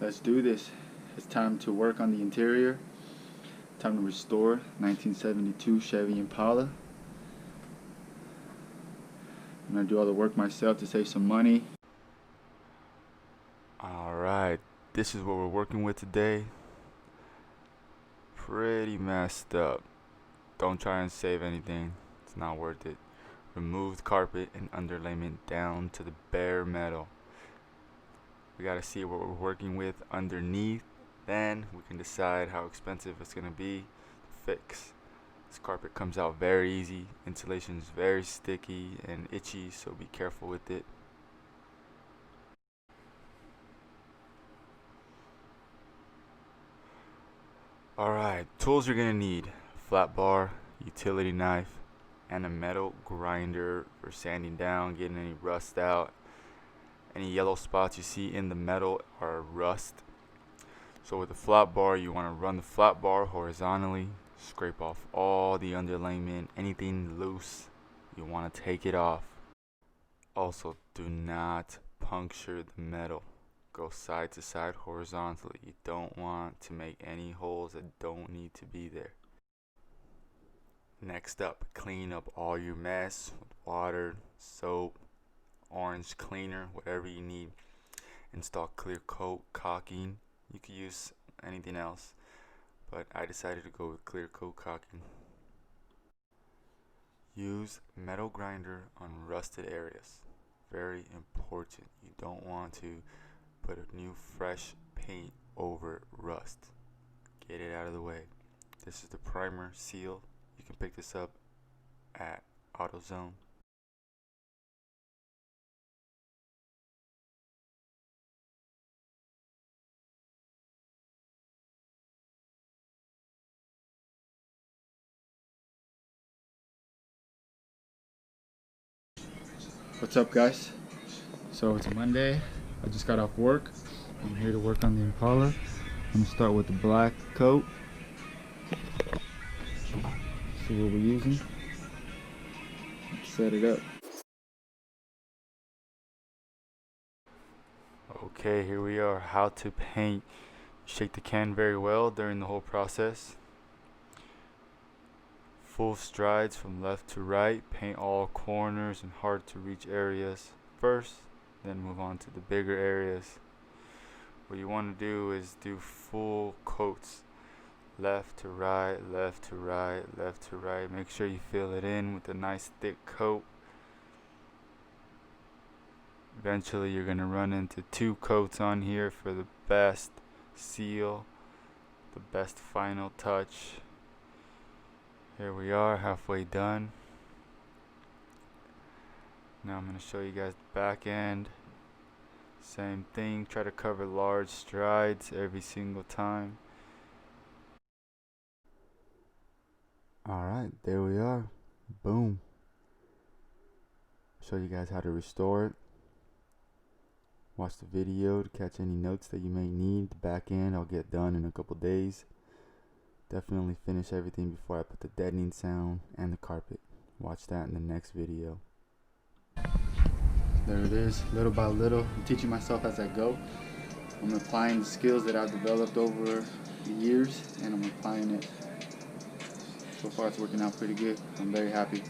Let's do this. It's time to work on the interior. Time to restore 1972 Chevy Impala. I'm gonna do all the work myself to save some money. Alright, this is what we're working with today. Pretty messed up. Don't try and save anything, it's not worth it. Remove carpet and underlayment down to the bare metal. We gotta see what we're working with underneath, then we can decide how expensive it's gonna be to fix. This carpet comes out very easy, insulation is very sticky and itchy, so be careful with it. Alright, tools you're gonna need: flat bar, utility knife, and a metal grinder for sanding down, getting any rust out. Any yellow spots you see in the metal are rust. So with the flat bar, you want to run the flat bar horizontally, scrape off all the underlayment, anything loose, you want to take it off. Also, do not puncture the metal. Go side to side horizontally. You don't want to make any holes that don't need to be there. Next up, clean up all your mess with water, soap, orange cleaner, whatever you need. Install clear coat caulking. You could use anything else, but I decided to go with clear coat caulking. Use metal grinder on rusted areas. Very important. You don't want to put a new fresh paint over rust. Get it out of the way. This is the primer seal. You can pick this up at AutoZone. What's up, guys? So it's Monday. I just got off work. I'm here to work on the Impala. I'm gonna start with the black coat. See what we're using. Let's set it up. Okay, here we are. How to paint. Shake the can very well during the whole process. Full strides from left to right. Paint all corners and hard to reach areas first, then move on to the bigger areas. What you want to do is do full coats. Left to right, left to right, left to right. Make sure you fill it in with a nice thick coat. Eventually you're going to run into 2 coats on here for the best seal, the best final touch. Here we are, halfway done. Now I'm going to show you guys the back end. Same thing, try to cover large strides every single time. Alright, there we are. Boom. Show you guys how to restore it. Watch the video to catch any notes that you may need. The back end I'll get done in a couple days. Definitely finish everything before I put the deadening sound and the carpet. Watch that in the next video. There it is, little by little. I'm teaching myself as I go. I'm applying the skills that I've developed over the years, and I'm applying it. So far it's working out pretty good. I'm very happy.